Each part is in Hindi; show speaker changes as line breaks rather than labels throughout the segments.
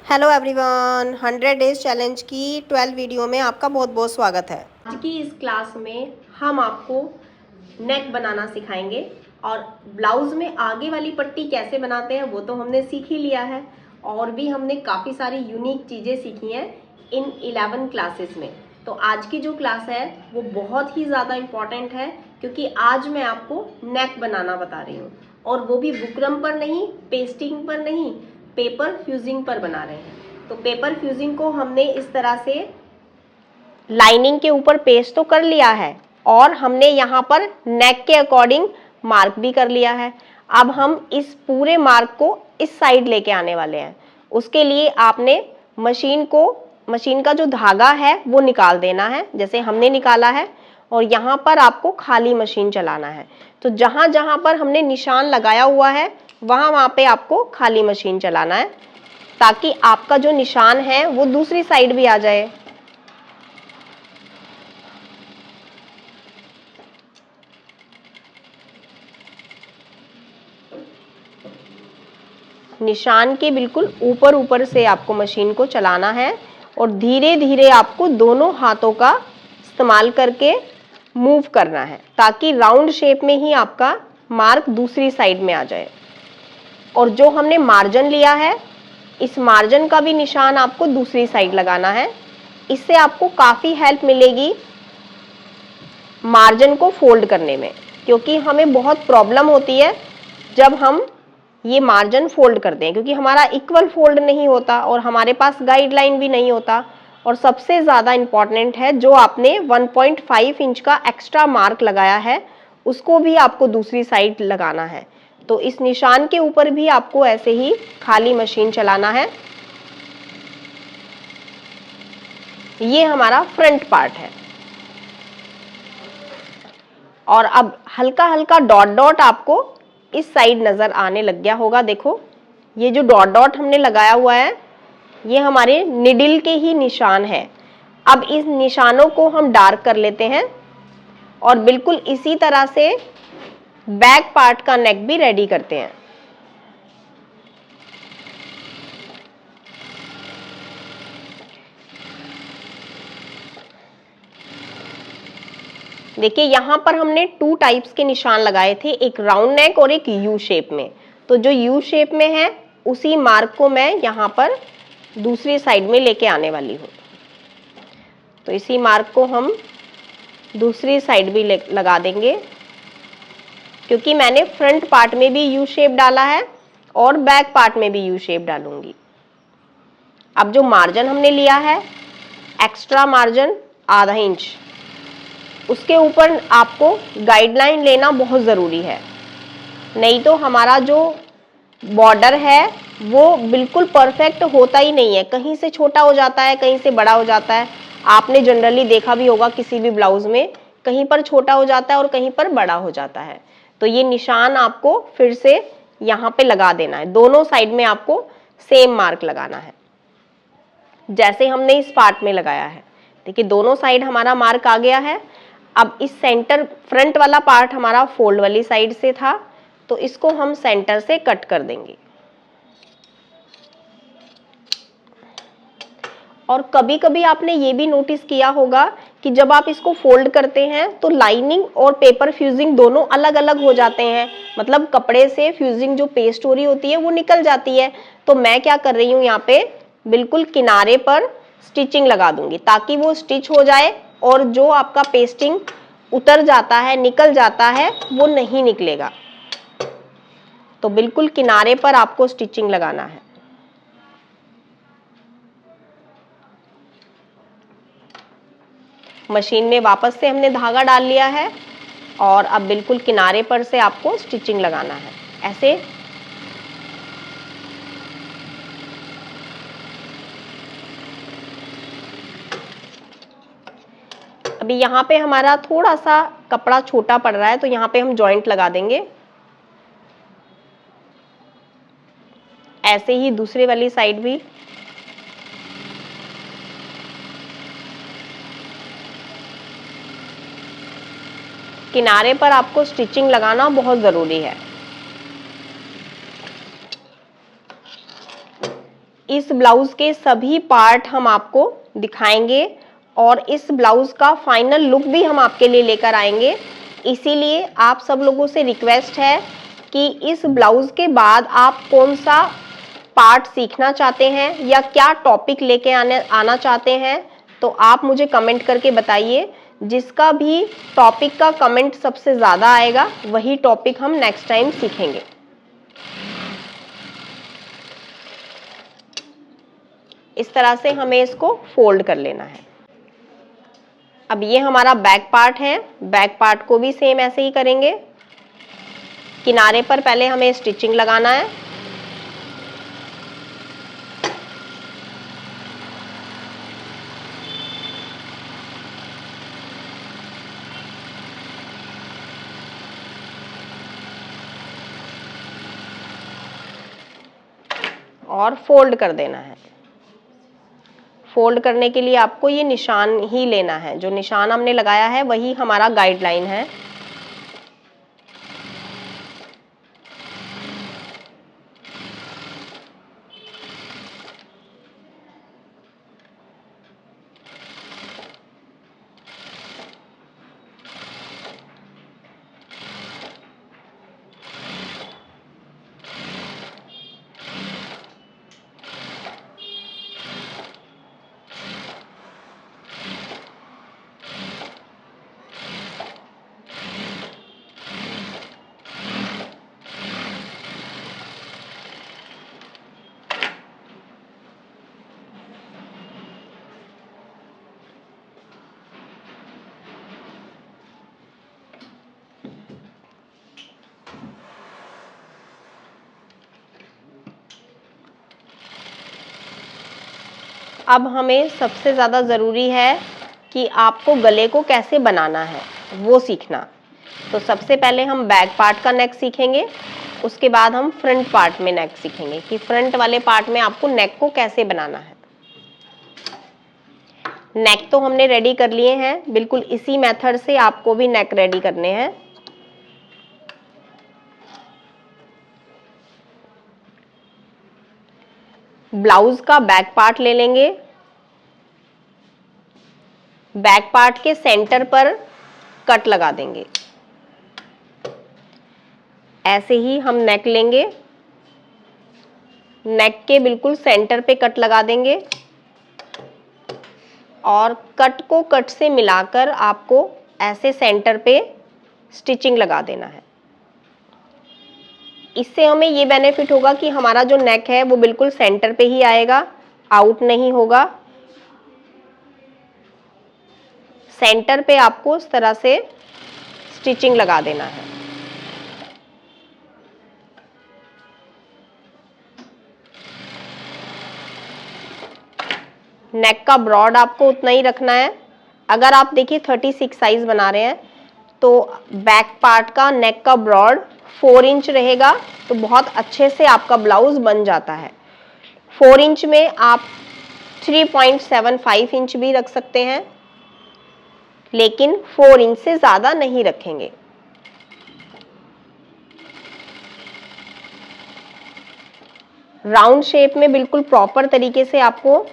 हेलो एवरीवन, 100 डेज चैलेंज की 12 वीडियो में आपका बहुत बहुत स्वागत है। आज की इस क्लास में हम आपको नेक बनाना सिखाएंगे और ब्लाउज में आगे वाली पट्टी कैसे बनाते हैं वो तो हमने सीख ही लिया है, और भी हमने काफ़ी सारी यूनिक चीज़ें सीखी हैं इन 11 क्लासेस में। तो आज की जो क्लास है वो बहुत ही ज़्यादा इम्पॉर्टेंट है, क्योंकि आज मैं आपको नेक बनाना बता रही हूँ, और वो भी बुकरम पर नहीं, पेस्टिंग पर नहीं, पेपर फ्यूजिंग पर बना रहे हैं। तो पेपर फ्यूजिंग को हमने इस तरह से लाइनिंग के ऊपर पेस्ट तो कर लिया है, और हमने यहाँ पर नेक के अकॉर्डिंग मार्क भी कर लिया है। अब हम इस पूरे मार्क को इस साइड लेके आने वाले हैं। उसके लिए आपने मशीन का जो धागा है वो निकाल देना है, जैसे हमने निकाला है, और यहाँ पर आपको खाली मशीन चलाना है। तो जहां जहां पर हमने निशान लगाया हुआ है वहां पे आपको खाली मशीन चलाना है, ताकि आपका जो निशान है वो दूसरी साइड भी आ जाए। निशान के बिल्कुल ऊपर ऊपर से आपको मशीन को चलाना है, और धीरे धीरे आपको दोनों हाथों का इस्तेमाल करके मूव करना है, ताकि राउंड शेप में ही आपका मार्क दूसरी साइड में आ जाए। और जो हमने मार्जिन लिया है, इस मार्जिन का भी निशान आपको दूसरी साइड लगाना है। इससे आपको काफ़ी हेल्प मिलेगी मार्जिन को फोल्ड करने में, क्योंकि हमें बहुत प्रॉब्लम होती है जब हम ये मार्जिन फोल्ड करते हैं, क्योंकि हमारा इक्वल फोल्ड नहीं होता और हमारे पास गाइडलाइन भी नहीं होता। और सबसे ज़्यादा इम्पॉर्टेंट है, जो आपने 1.5 इंच का एक्स्ट्रा मार्क लगाया है उसको भी आपको दूसरी साइड लगाना है। तो इस निशान के ऊपर भी आपको ऐसे ही खाली मशीन चलाना है। ये हमारा फ्रंट पार्ट है, और अब हल्का हल्का डॉट डॉट आपको इस साइड नजर आने लग गया होगा। देखो, ये जो डॉट डॉट हमने लगाया हुआ है ये हमारे निडिल के ही निशान है। अब इस निशानों को हम डार्क कर लेते हैं, और बिल्कुल इसी तरह से बैक पार्ट का नेक भी रेडी करते हैं। देखिए, यहां पर हमने 2 टाइप्स के निशान लगाए थे, एक राउंड नेक और एक यू शेप में। तो जो यू शेप में है उसी मार्क को मैं यहां पर दूसरी साइड में लेके आने वाली हूं। तो इसी मार्क को हम दूसरी साइड भी लगा देंगे, क्योंकि मैंने फ्रंट पार्ट में भी यू शेप डाला है और बैक पार्ट में भी यू शेप डालूंगी। अब जो मार्जिन हमने लिया है, एक्स्ट्रा मार्जिन आधा इंच, उसके ऊपर आपको गाइडलाइन लेना बहुत ज़रूरी है, नहीं तो हमारा जो बॉर्डर है वो बिल्कुल परफेक्ट होता ही नहीं है। कहीं से छोटा हो जाता है, कहीं से बड़ा हो जाता है। आपने जनरली देखा भी होगा किसी भी ब्लाउज में, कहीं पर छोटा हो जाता है और कहीं पर बड़ा हो जाता है। तो ये निशान आपको फिर से यहाँ पे लगा देना है। दोनों साइड में आपको सेम मार्क लगाना है, जैसे हमने इस पार्ट में लगाया है। देखिए, दोनों साइड हमारा मार्क आ गया है। अब इस सेंटर फ्रंट वाला पार्ट हमारा फोल्ड वाली साइड से था, तो इसको हम सेंटर से कट कर देंगे। और कभी कभी आपने ये भी नोटिस किया होगा कि जब आप इसको फोल्ड करते हैं तो लाइनिंग और पेपर फ्यूजिंग दोनों अलग अलग हो जाते हैं, मतलब कपड़े से फ्यूजिंग जो पेस्ट हो रही होती है वो निकल जाती है। तो मैं क्या कर रही हूँ, यहाँ पे बिल्कुल किनारे पर स्टिचिंग लगा दूंगी, ताकि वो स्टिच हो जाए, और जो आपका पेस्टिंग उतर जाता है, निकल जाता है, वो नहीं निकलेगा। तो बिल्कुल किनारे पर आपको स्टिचिंग लगाना है। मशीन में वापस से हमने धागा डाल लिया है, और अब बिल्कुल किनारे पर से आपको स्टिचिंग लगाना है ऐसे। अभी यहाँ पे हमारा थोड़ा सा कपड़ा छोटा पड़ रहा है, तो यहाँ पे हम जॉइंट लगा देंगे। ऐसे ही दूसरी वाली साइड भी। किनारे पर आपको स्टिचिंग लगाना बहुत ज़रूरी है। इस ब्लाउज के सभी पार्ट हम आपको दिखाएंगे और इस ब्लाउज का फाइनल लुक भी हम आपके लिए लेकर आएंगे। इसीलिए आप सब लोगों से रिक्वेस्ट है कि इस ब्लाउज के बाद आप कौन सा पार्ट सीखना चाहते हैं या क्या टॉपिक लेके आना चाहते हैं, तो आप मुझे कमेंट करके बताइए। जिसका भी टॉपिक का कमेंट सबसे ज़्यादा आएगा वही टॉपिक हम नेक्स्ट टाइम सीखेंगे। इस तरह से हमें इसको फोल्ड कर लेना है। अब ये हमारा बैक पार्ट है, बैक पार्ट को भी सेम ऐसे ही करेंगे। किनारे पर पहले हमें स्टिचिंग लगाना है। और फोल्ड कर देना है। फोल्ड करने के लिए आपको ये निशान ही लेना है, जो निशान हमने लगाया है वही हमारा गाइडलाइन है। अब हमें सबसे ज़्यादा ज़रूरी है कि आपको गले को कैसे बनाना है वो सीखना। तो सबसे पहले हम बैक पार्ट का नेक सीखेंगे, उसके बाद हम फ्रंट पार्ट में नेक सीखेंगे कि फ्रंट वाले पार्ट में आपको नेक को कैसे बनाना है। नेक तो हमने रेडी कर लिए हैं, बिल्कुल इसी मेथड से आपको भी नेक रेडी करने हैं। ब्लाउज का बैक पार्ट ले लेंगे, बैक पार्ट के सेंटर पर कट लगा देंगे। ऐसे ही हम नेक लेंगे, नेक के बिल्कुल सेंटर पे कट लगा देंगे और कट को कट से मिलाकर आपको ऐसे सेंटर पे स्टिचिंग लगा देना है। इससे हमें ये बेनिफिट होगा कि हमारा जो नेक है वो बिल्कुल सेंटर पे ही आएगा, आउट नहीं होगा। सेंटर पे आपको इस तरह से स्टिचिंग लगा देना है। नेक का ब्रॉड आपको उतना ही रखना है। अगर आप देखिए 36 साइज बना रहे हैं तो बैक पार्ट का नेक का ब्रॉड 4 इंच रहेगा, तो बहुत अच्छे से आपका ब्लाउज बन जाता है। 4 इंच में आप 3.75 इंच भी रख सकते हैं, लेकिन 4 इंच से ज़्यादा नहीं रखेंगे। राउंड शेप में बिल्कुल प्रॉपर तरीके से आपको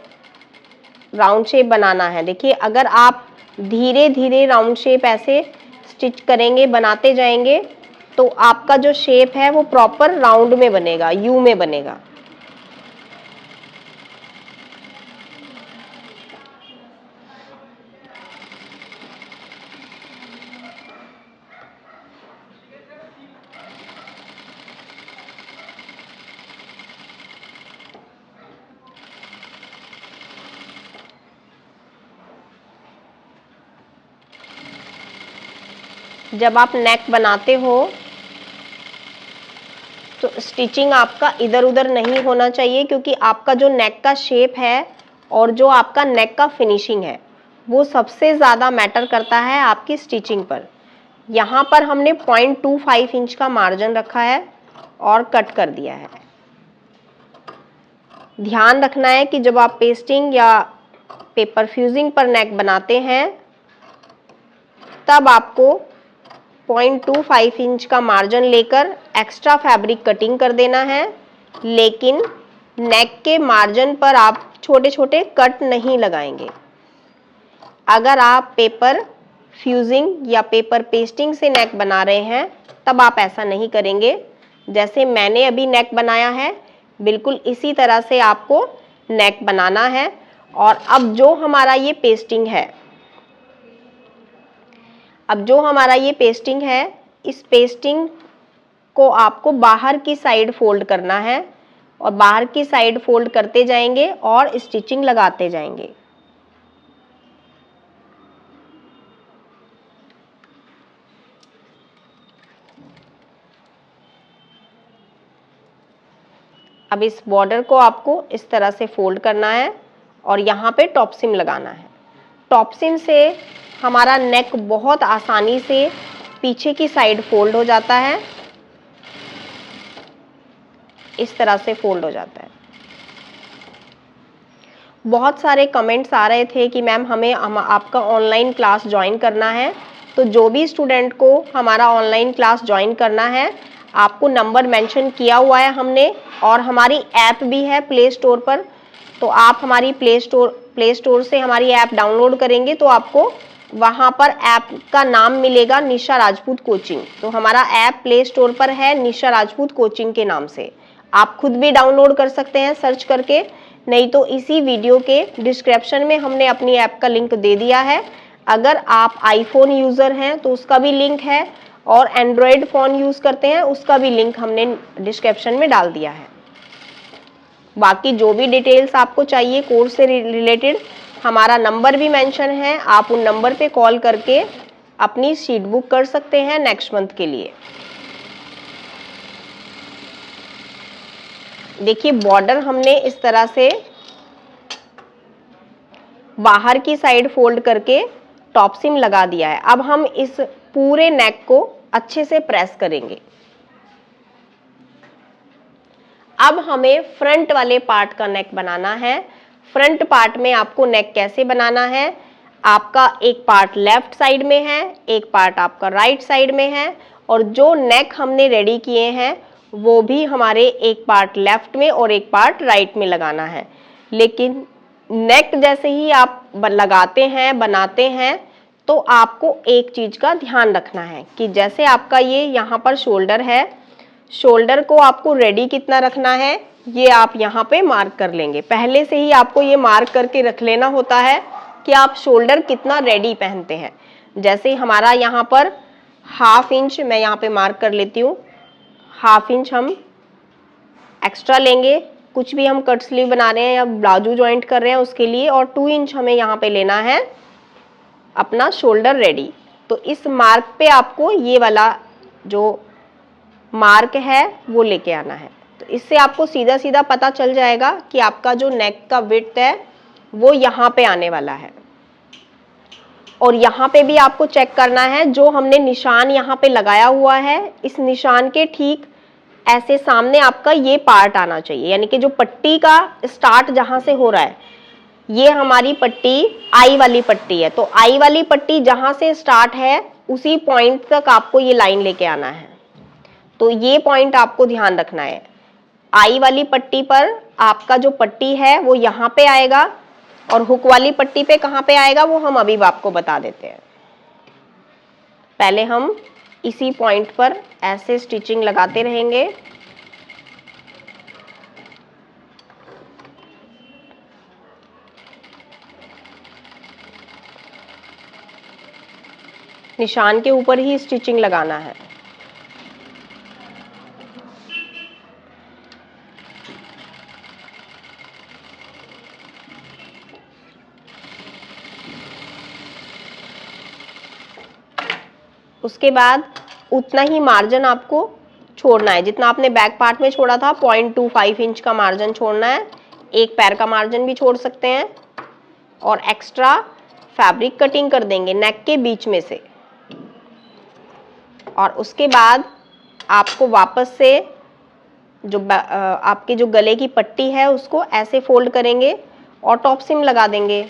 राउंड शेप बनाना है। देखिए, अगर आप धीरे धीरे राउंड शेप ऐसे स्टिच करेंगे, बनाते जाएंगे, तो आपका जो शेप है वो प्रॉपर राउंड में बनेगा, यू में बनेगा। जब आप नेक बनाते हो तो स्टिचिंग आपका इधर उधर नहीं होना चाहिए, क्योंकि आपका जो नेक का शेप है और जो आपका नेक का फिनिशिंग है वो सबसे ज़्यादा मैटर करता है आपकी स्टिचिंग पर। यहाँ पर हमने 0.25 इंच का मार्जिन रखा है और कट कर दिया है। ध्यान रखना है कि जब आप पेस्टिंग या पेपर फ्यूजिंग पर नेक बनाते हैं तब आपको 0.25 इंच का मार्जिन लेकर एक्स्ट्रा फैब्रिक कटिंग कर देना है, लेकिन नेक के मार्जिन पर आप छोटे छोटे कट नहीं लगाएंगे। अगर आप पेपर फ्यूजिंग या पेपर पेस्टिंग से नेक बना रहे हैं तब आप ऐसा नहीं करेंगे। जैसे मैंने अभी नेक बनाया है बिल्कुल इसी तरह से आपको नेक बनाना है। और अब जो हमारा ये पेस्टिंग है, इस पेस्टिंग को आपको बाहर की साइड फोल्ड करना है और बाहर की साइड फोल्ड करते जाएंगे और स्टिचिंग लगाते जाएंगे। अब इस बॉर्डर को आपको इस तरह से फोल्ड करना है और यहाँ पे टॉप सिम लगाना है। टॉप सिम से हमारा नेक बहुत आसानी से पीछे की साइड फोल्ड हो जाता है, इस तरह से फोल्ड हो जाता है। बहुत सारे कमेंट्स आ रहे थे कि मैम हमें आपका ऑनलाइन क्लास ज्वाइन करना है। तो जो भी स्टूडेंट को हमारा ऑनलाइन क्लास ज्वाइन करना है, आपको नंबर मेंशन किया हुआ है हमने, और हमारी ऐप भी है प्ले स्टोर पर। तो आप हमारी प्ले स्टोर से हमारी ऐप डाउनलोड करेंगे तो आपको वहाँ पर ऐप का नाम मिलेगा निशा राजपूत कोचिंग। तो हमारा ऐप प्ले स्टोर पर है निशा राजपूत कोचिंग के नाम से। आप खुद भी डाउनलोड कर सकते हैं सर्च करके, नहीं तो इसी वीडियो के डिस्क्रिप्शन में हमने अपनी ऐप का लिंक दे दिया है। अगर आप आईफोन यूज़र हैं तो उसका भी लिंक है, और एंड्रॉयड फ़ोन यूज़ करते हैं उसका भी लिंक हमने डिस्क्रिप्शन में डाल दिया है। बाकी जो भी डिटेल्स आपको चाहिए कोर्स से रिलेटेड, हमारा नंबर भी मेंशन है, आप उन नंबर पे कॉल करके अपनी सीट बुक कर सकते हैं नेक्स्ट मंथ के लिए। देखिए बॉर्डर हमने इस तरह से बाहर की साइड फोल्ड करके टॉप सिम लगा दिया है। अब हम इस पूरे नेक को अच्छे से प्रेस करेंगे। अब हमें फ्रंट वाले पार्ट का नेक बनाना है। फ्रंट पार्ट में आपको नेक कैसे बनाना है, आपका एक पार्ट लेफ्ट साइड में है, एक पार्ट आपका राइट साइड में है, और जो नेक हमने रेडी किए हैं वो भी हमारे एक पार्ट लेफ्ट में और एक पार्ट राइट में लगाना है। लेकिन नेक जैसे ही आप लगाते हैं, बनाते हैं, तो आपको एक चीज का ध्यान रखना है कि जैसे आपका ये यहाँ पर शोल्डर है, शोल्डर को आपको रेडी कितना रखना है ये आप यहाँ पे मार्क कर लेंगे। पहले से ही आपको ये मार्क करके रख लेना होता है कि आप शोल्डर कितना रेडी पहनते हैं। जैसे हमारा यहाँ पर ½ इंच मैं यहाँ पे मार्क कर लेती हूँ, ½ इंच हम एक्स्ट्रा लेंगे। कुछ भी हम कट स्लीव बना रहे हैं या बाजू जॉइंट कर रहे हैं उसके लिए, और 2 इंच हमें यहाँ पे लेना है अपना शोल्डर रेडी। तो इस मार्क पे आपको ये वाला जो मार्क है वो लेके आना है। तो इससे आपको सीधा सीधा पता चल जाएगा कि आपका जो नेक का विड्थ है वो यहाँ पे आने वाला है। और यहाँ पे भी आपको चेक करना है, जो हमने निशान यहाँ पे लगाया हुआ है इस निशान के ठीक ऐसे सामने आपका ये पार्ट आना चाहिए, यानी कि जो पट्टी का स्टार्ट जहां से हो रहा है, ये हमारी पट्टी आई वाली पट्टी है। तो आई वाली पट्टी जहां से स्टार्ट है उसी पॉइंट तक आपको ये लाइन लेके आना है। तो ये पॉइंट आपको ध्यान रखना है। आई वाली पट्टी पर आपका जो पट्टी है वो यहाँ पे आएगा, और हुक वाली पट्टी पे कहाँ पे आएगा वो हम अभी आपको बता देते हैं। पहले हम इसी पॉइंट पर ऐसे स्टिचिंग लगाते रहेंगे। निशान के ऊपर ही स्टिचिंग लगाना है। उसके बाद उतना ही मार्जिन आपको छोड़ना है जितना आपने बैक पार्ट में छोड़ा था। 0.25 इंच का मार्जिन छोड़ना है। एक पैर का मार्जिन भी छोड़ सकते हैं, और एक्स्ट्रा फैब्रिक कटिंग कर देंगे नेक के बीच में से। और उसके बाद आपको वापस से जो आपके जो गले की पट्टी है उसको ऐसे फोल्ड करेंगे और टॉप सिम लगा देंगे।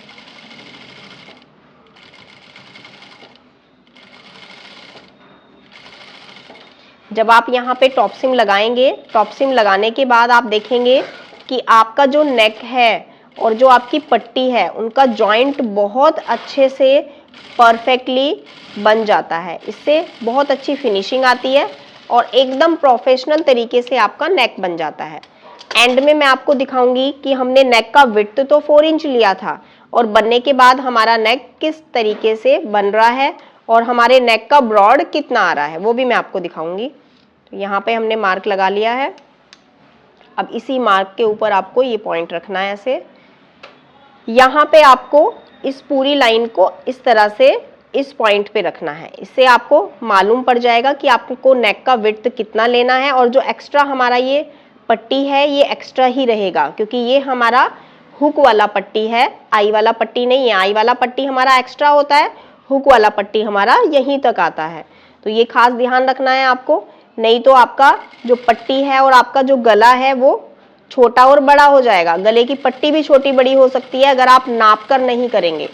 जब आप यहाँ पे टॉप सिम लगाएंगे, टॉप सिम लगाने के बाद आप देखेंगे कि आपका जो नेक है और जो आपकी पट्टी है उनका जॉइंट बहुत अच्छे से परफेक्टली बन जाता है। इससे बहुत अच्छी फिनिशिंग आती है और एकदम प्रोफेशनल तरीके से आपका नेक बन जाता है। एंड में मैं आपको दिखाऊंगी कि हमने नेक का विड्थ तो 4 इंच लिया था और बनने के बाद हमारा नेक किस तरीके से बन रहा है और हमारे नेक का ब्रॉड कितना आ रहा है वो भी मैं आपको दिखाऊंगी। तो यहाँ पे हमने मार्क लगा लिया है। अब इसी मार्क के ऊपर आपको ये पॉइंट रखना है ऐसे। यहाँ पे आपको इस पूरी लाइन को इस तरह से इस पॉइंट पे रखना है। इससे आपको मालूम पड़ जाएगा कि आपको नेक का विड्थ कितना लेना है और जो एक्स्ट्रा हमारा ये पट्टी है ये एक्स्ट्रा ही रहेगा, क्योंकि ये हमारा हुक वाला पट्टी है, आई वाला पट्टी नहीं है। आई वाला पट्टी हमारा एक्स्ट्रा होता है, हुक वाला पट्टी हमारा यहीं तक आता है। तो ये खास ध्यान रखना है आपको, नहीं तो आपका जो पट्टी है और आपका जो गला है वो छोटा और बड़ा हो जाएगा। गले की पट्टी भी छोटी बड़ी हो सकती है अगर आप नाप कर नहीं करेंगे।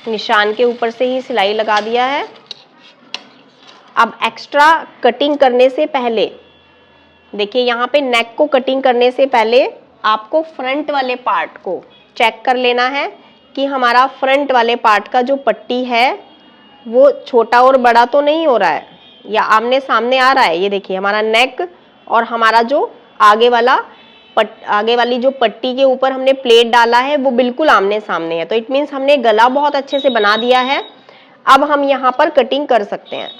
निशान के ऊपर से ही सिलाई लगा दिया है। अब एक्स्ट्रा कटिंग करने से पहले देखिए, यहाँ पे नेक को कटिंग करने से पहले आपको फ्रंट वाले पार्ट को चेक कर लेना है कि हमारा फ्रंट वाले पार्ट का जो पट्टी है वो छोटा और बड़ा तो नहीं हो रहा है या आमने सामने आ रहा है। ये देखिए हमारा नेक और हमारा जो आगे वाली जो पट्टी के ऊपर हमने प्लेट डाला है वो बिल्कुल आमने सामने है। तो इट मीन्स हमने गला बहुत अच्छे से बना दिया है। अब हम यहाँ पर कटिंग कर सकते हैं।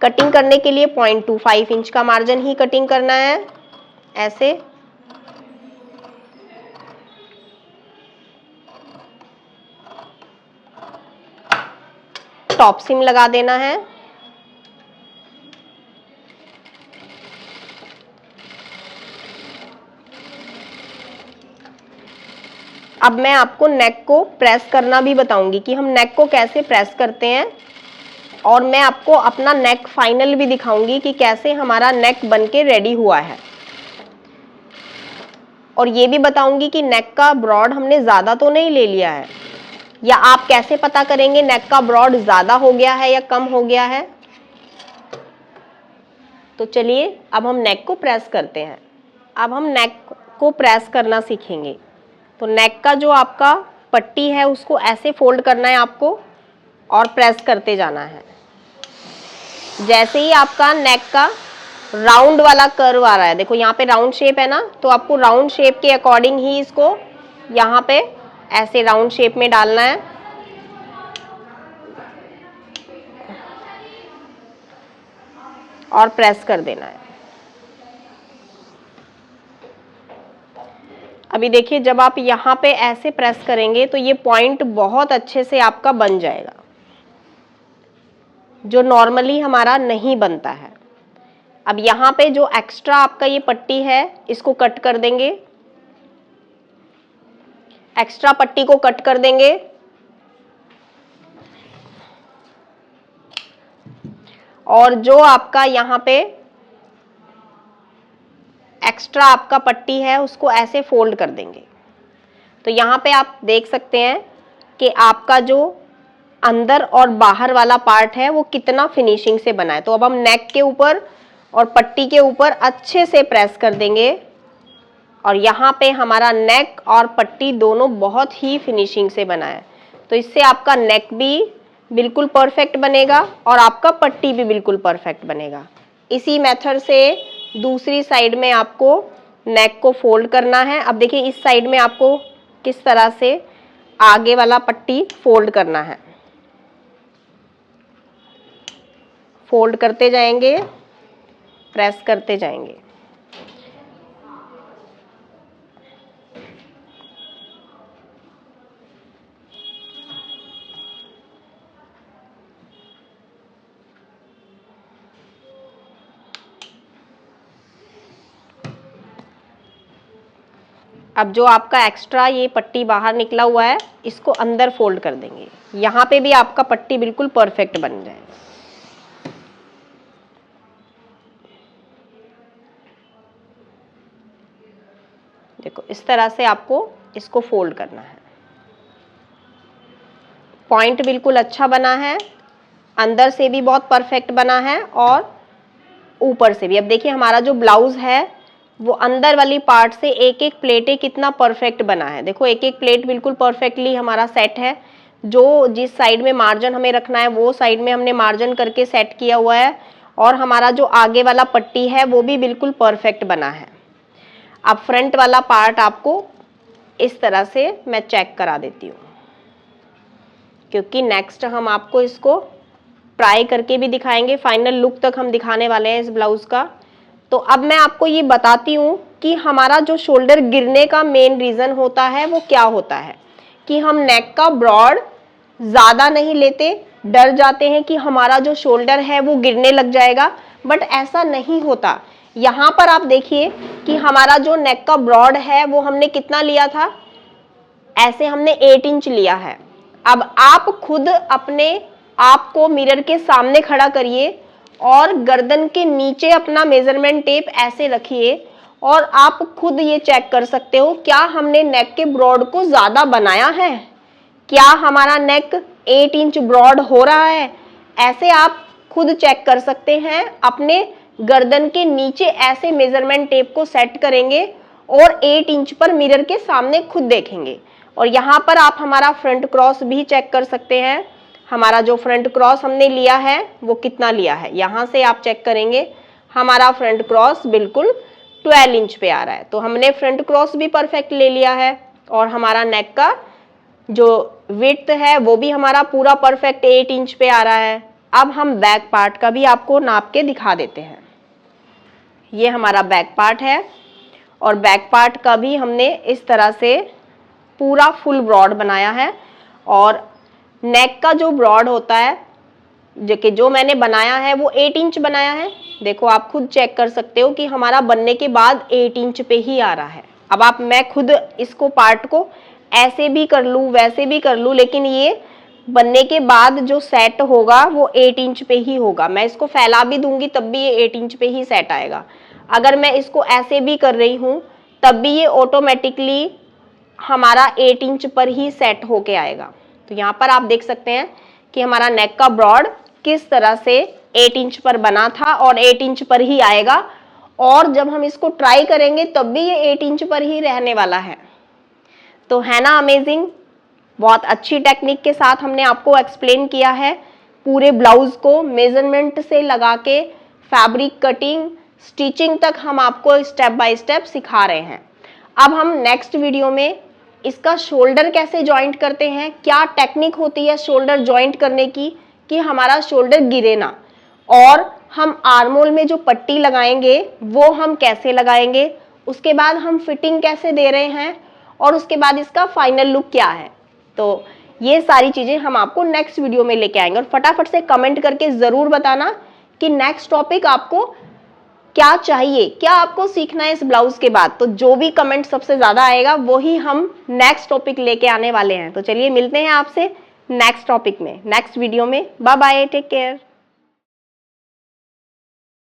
कटिंग करने के लिए 0.25 इंच का मार्जिन ही कटिंग करना है ऐसे। टॉप सीम लगा देना है। अब मैं आपको नेक को प्रेस करना भी बताऊंगी कि हम नेक को कैसे प्रेस करते हैं, और मैं आपको अपना नेक फाइनल भी दिखाऊंगी कि कैसे हमारा नेक बनके रेडी हुआ है। और ये भी बताऊंगी कि नेक का ब्रॉड हमने ज्यादा तो नहीं ले लिया है, या आप कैसे पता करेंगे नेक का ब्रॉड ज्यादा हो गया है या कम हो गया है। तो चलिए अब हम नेक को प्रेस करते हैं। अब हम नेक को प्रेस करना सीखेंगे। तो नेक का जो आपका पट्टी है उसको ऐसे फोल्ड करना है आपको और प्रेस करते जाना है। जैसे ही आपका नेक का राउंड वाला कर्व आ रहा है, देखो यहाँ पे राउंड शेप है ना, तो आपको राउंड शेप के अकॉर्डिंग ही इसको यहाँ पे ऐसे राउंड शेप में डालना है। और प्रेस कर देना है। अभी देखिए जब आप यहाँ पे ऐसे प्रेस करेंगे तो ये पॉइंट बहुत अच्छे से आपका बन जाएगा, जो नॉर्मली हमारा नहीं बनता है। अब यहाँ पे जो एक्स्ट्रा आपका ये पट्टी है इसको कट कर देंगे, एक्स्ट्रा पट्टी को कट कर देंगे। और जो आपका यहाँ पे एक्स्ट्रा आपका पट्टी है उसको ऐसे फोल्ड कर देंगे। तो यहाँ पे आप देख सकते हैं कि आपका जो अंदर और बाहर वाला पार्ट है वो कितना फिनिशिंग से बना है। तो अब हम नेक के ऊपर और पट्टी के ऊपर अच्छे से प्रेस कर देंगे और यहाँ पे हमारा नेक और पट्टी दोनों बहुत ही फिनिशिंग से बना है। तो इससे आपका नेक भी बिल्कुल परफेक्ट बनेगा और आपका पट्टी भी बिल्कुल परफेक्ट बनेगा। इसी मेथड से दूसरी साइड में आपको नेक को फोल्ड करना है। अब देखिए इस साइड में आपको किस तरह से आगे वाला पट्टी फोल्ड करना है। फोल्ड करते जाएंगे, प्रेस करते जाएंगे। अब जो आपका एक्स्ट्रा ये पट्टी बाहर निकला हुआ है इसको अंदर फोल्ड कर देंगे। यहाँ पे भी आपका पट्टी बिल्कुल परफेक्ट बन जाए। देखो इस तरह से आपको इसको फोल्ड करना है। पॉइंट बिल्कुल अच्छा बना है, अंदर से भी बहुत परफेक्ट बना है और ऊपर से भी। अब देखिए हमारा जो ब्लाउज है वो अंदर वाली पार्ट से एक एक प्लेटें कितना परफेक्ट बना है। देखो एक एक प्लेट बिल्कुल परफेक्टली हमारा सेट है। जो जिस साइड में मार्जिन हमें रखना है वो साइड में हमने मार्जिन करके सेट किया हुआ है और हमारा जो आगे वाला पट्टी है वो भी बिल्कुल परफेक्ट बना है। अब फ्रंट वाला पार्ट आपको इस तरह से मैं चेक करा देती हूँ, क्योंकि नेक्स्ट हम आपको इसको ट्राई करके भी दिखाएंगे। फाइनल लुक तक हम दिखाने वाले हैं इस ब्लाउज का। तो अब मैं आपको ये बताती हूँ कि हमारा जो शोल्डर गिरने का मेन रीजन होता है वो क्या होता है, कि हम नेक का ब्रॉड ज्यादा नहीं लेते, डर जाते हैं कि हमारा जो शोल्डर है वो गिरने लग जाएगा, बट ऐसा नहीं होता। यहाँ पर आप देखिए कि हमारा जो नेक का ब्रॉड है वो हमने कितना लिया था, ऐसे हमने 8 इंच लिया है। अब आप खुद अपने आप को मिरर के सामने खड़ा करिए और गर्दन के नीचे अपना मेजरमेंट टेप ऐसे रखिए और आप खुद ये चेक कर सकते हो क्या हमने नेक के ब्रॉड को ज्यादा बनाया है, क्या हमारा नेक 8 इंच ब्रॉड हो रहा है। ऐसे आप खुद चेक कर सकते हैं। अपने गर्दन के नीचे ऐसे मेजरमेंट टेप को सेट करेंगे और 8 इंच पर मिरर के सामने खुद देखेंगे। और यहाँ पर आप हमारा फ्रंट क्रॉस भी चेक कर सकते हैं। हमारा जो फ्रंट क्रॉस हमने लिया है वो कितना लिया है, यहाँ से आप चेक करेंगे हमारा फ्रंट क्रॉस बिल्कुल 12 इंच पे आ रहा है। तो हमने फ्रंट क्रॉस भी परफेक्ट ले लिया है और हमारा नेक का जो विड्थ है वो भी हमारा पूरा परफेक्ट 8 इंच पे आ रहा है। अब हम बैक पार्ट का भी आपको नाप के दिखा देते हैं। ये हमारा बैक पार्ट है और बैक पार्ट का भी हमने इस तरह से पूरा फुल ब्रॉड बनाया है। और नेक का जो ब्रॉड होता है जो मैंने बनाया है वो 8 इंच बनाया है। देखो आप खुद चेक कर सकते हो कि हमारा बनने के बाद 8 इंच पे ही आ रहा है। अब मैं खुद इसको पार्ट को ऐसे भी कर लूँ वैसे भी कर लूँ, लेकिन ये बनने के बाद जो सेट होगा वो 8 इंच पे ही होगा। मैं इसको फैला भी दूंगी तब भी ये 8 इंच पे ही सेट आएगा। अगर मैं इसको ऐसे भी कर रही हूँ तब भी ये ऑटोमेटिकली हमारा 8 इंच पर ही सेट होके आएगा। तो यहाँ पर आप देख सकते हैं कि हमारा नेक का ब्रॉड किस तरह से 8 इंच पर बना था और 8 इंच पर ही आएगा। और जब हम इसको ट्राई करेंगे तब भी ये 8 इंच पर ही रहने वाला है। तो है ना अमेजिंग। बहुत अच्छी टेक्निक के साथ हमने आपको एक्सप्लेन किया है पूरे ब्लाउज को, मेजरमेंट से लगा के फैब्रिक कटिंग स्टिचिंग तक हम आपको स्टेप बाय स्टेप सिखा रहे हैं। अब हम नेक्स्ट वीडियो में इसका शोल्डर कैसे जॉइंट करते हैं, क्या टेक्निक होती है शोल्डर जॉइंट करने की कि हमारा शोल्डर गिरे ना, और हम आर्मोल में जो पट्टी लगाएंगे वो हम कैसे लगाएंगे, उसके बाद हम फिटिंग कैसे दे रहे हैं और उसके बाद इसका फाइनल लुक क्या है। तो ये सारी चीजें हम आपको नेक्स्ट वीडियो में लेके आएंगे। और फटाफट से कमेंट करके जरूर बताना कि नेक्स्ट टॉपिक आपको क्या चाहिए, क्या आपको सीखना है इस ब्लाउज के बाद। तो जो भी कमेंट सबसे ज्यादा आएगा वही हम नेक्स्ट टॉपिक लेके आने वाले हैं। तो चलिए मिलते हैं आपसे नेक्स्ट टॉपिक में, नेक्स्ट वीडियो में। Bye bye, take care.